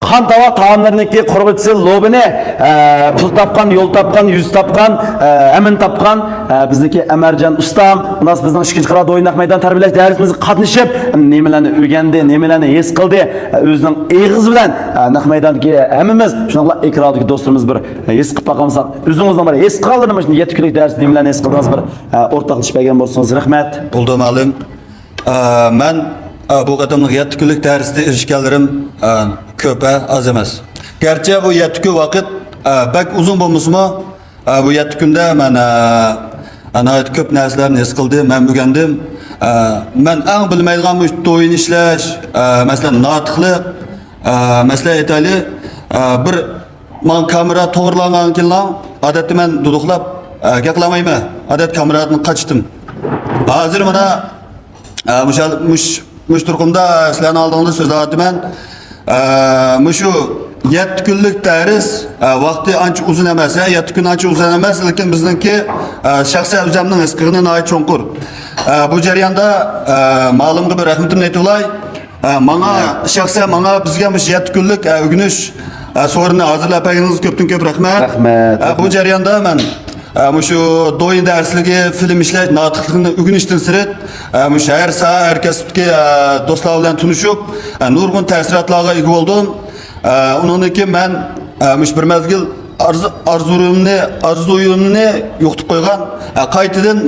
Kan tava taamlarındaki korkutucu lobine pul tapkan, yol tapkan, yüz tapkan, emin tapkan bizdeki Emercan ustam, nasıl bizden işkinci kırada oynak meydan tarbiyeleş değerimizi katlaşıp nemelerini ögendi, nemelerini es kıldı, özünün eğiz bilen nak meydandaki emimiz, şunlarla ekradaki dostlarımız bir es kıp bakamızdan, özünüzden bir es kaldırmış, yetkülük değersiz nemelerini es kıldığınız bir ortaklıç belgen bolsunuz, rahmet. Buldum alım. Ben bu kadınlık yetkülük dersinde erişkenlerim köpe az emas. Gerçi bu yetkü vakit pek uzun bulmuşmu bu yetkünde ben köp narsalarni his qildim, ben öğrendim. Ben en bilmeydiğim bu to'yin ishlash, mesela natiqlik, mesela aytaylik bir man kamera to'g'rilangan keyin odatda men duduqlab gapirmayman. Odat kameradan qochdim. Hozir mana mush turqumda sizlarni oldingizda so'zlayapman. Mushu 7 kunlik ders vaqti ancha uzun emas, 7 kun ancha uzun emas, lekin bizniki shaxsiy o'zimning his qilganim nihoyat cho'nqur. Bu jarayonda ma'lumga bir rahmatimni aytib olay. Menga shaxsan bizga mush 7 kunlik o'rganish so'rini hozirlab berganingiz ko'pdan ko'p rahmat. Rahmat. Bu jarayonda men şu doyun dersligi, film işler, natiqlikni o'rganishdan sirt, her saha, her kasbdagi do'stlar bilan tunishib, nurg'un ta'sirotlarga ega bo'ldim. Undan keyin men bir mezgil arzuyimni yo'qotib qo'ygan, qaytadan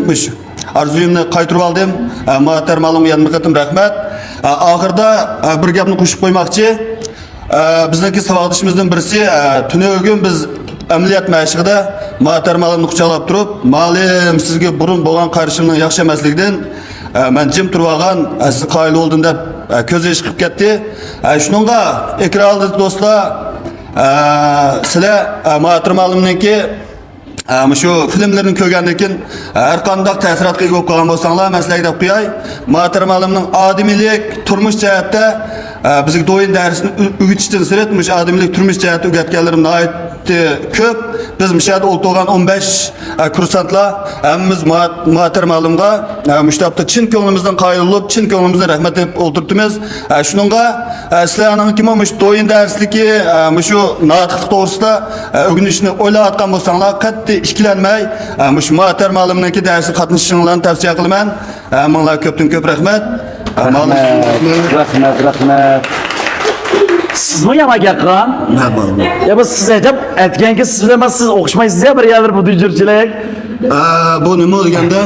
arzuyimni qaytarib oldim. Muhtarmalim yanıma qatim rahmat. Oxirida bir gapni qo'shib qo'ymoqchi. Bizdagi savodishimizdan birisi tuni biz ameliyat məşqida muhtarmalarni quchoqlab turib, "Malim, sizga burun bo'lgan qarashimning yaxshi emasligidan men jim turib olgan, siz qoyil bo'ldim" deb ko'zi chiqib ketdi. Shuningga ekranda do'stlar, sizlar muhtarmalimniki şu filmlerini ko'rgandan keyin har qanday ta'sirotga ega bo'lib qolgan bo'lsanglar, men sizlarga deb qo'yay, muhtarmalimning odimiylik, turmush jihatda bizga do'yin darsini o'rgatishdan sirt, mush odimiylik, turmush jihatda o'rgatganlarim nihoyat köp. Biz müşahede oltuğan 15 kursantlar hemimiz muhtarmalimga müştabda çin ko'nglimizdan qayrilib, çin ko'nglimizdan rahmat deb o'ltirtimiz. Shuningga sizlarning kim mush do'yin darsligi, mushu natiqlik to'g'risida o'rganishni o'ylayotgan bo'lsanglar, qattiq ikkilanmay mush muhtarmalimniki darsga qatnashishinglarni tavsiya qilaman. Menga ko'pdan ko'p rahmat. Rahmat. Siz mi yamak yakın? Ya bu siz edip etken ki siz bilemez, siz okuşmayısınız ya bir yerler bu düzcürçülük. Bu nima deganda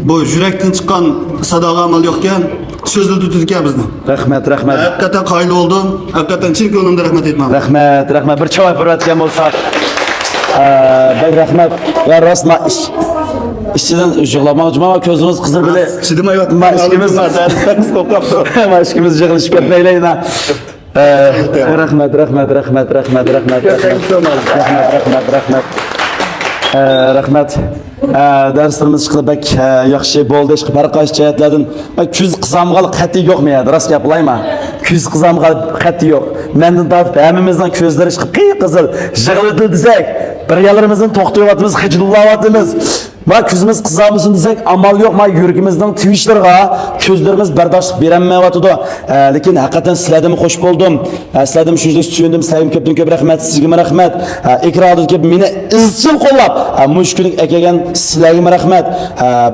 bu yurakdan chiqqan sadoga amal yo'qkan, so'zni tutadigan bizni. Rahmat. Hakikaten qayli oldum. Hakikaten chin ko'nglimdan rahmat aytmoqman. Rahmat. Bir çavay ko'rayotgan bo'lsak. Bek rahmat. Va rostma işçiden yig'lamoqchiman va ko'zimiz qizil bile. Chidamayapman. Mashqimiz yig'ilishib ketmaylaydi. Rahmat. Rahmat. Derslerimiz chiqdi bak yaxshi bo'ldi. Har qaysi jihatlardan ko'z qizamg'al qati yo'qmi ya? Rost gapilayman. Ko'z qizamg'al qati yo'q. Mendan tortib hammamizning ko'zlari chiqib qiyqizil, yig'ildi desak, bir yerlarimizdan to'xtayotimiz, xijillayotimiz. Va ko'zimiz qizarmasin desak, amal yo'q. Ma yuragimizning twitchlarga ko'zlarimiz bardoshlik berolmayotdi. Lekin haqiqatan sizlarga xush bo'ldim. Sizlarga shunday suyundim. Sizlarga ko'pdan ko'p rahmat, sizga rahmat. Ekrandagi meni izchil qo'llab, mushkulik akagan sizlarga rahmat.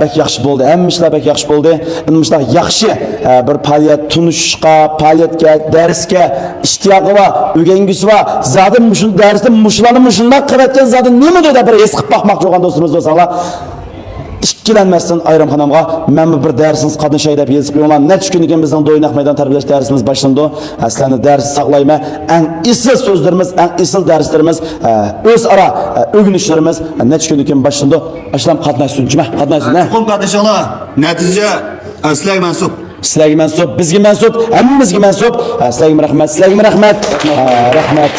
Bak yaxshi bo'ldi. Hamma ishlar bak yaxshi bo'ldi. Bunday yaxshi bir faoliyat tunishga, faoliyatga, darsga ishtiyoqi va o'rgangisi va zadim mushun darsda mushlarni mushundoq qilayotgan zadim nima deb bir es qilib boqmoqchi bo'lgan do'stimiz bo'lsalar, ikkilanmasdan ayramxonamga men bir darsimiz qatnashay deb yozib qo'yman. Necha kun ekan bizning do'ynoq maydon tarbiyalash darsimiz boshlandi. Sizlarni dars saqlayman. Eng esil so'zlarimiz, eng esil darslarimiz, o'zaro o'rganishlarimiz necha kun ekan boshlandi. Ashlam qatnashsinchi, qatnashsin. Chuqur qatnashinglar. Natija sizlarga mansub. Sizlarga mansub, bizga mansub, hammamizga mansub. Sizlarga rahmat. Rahmat.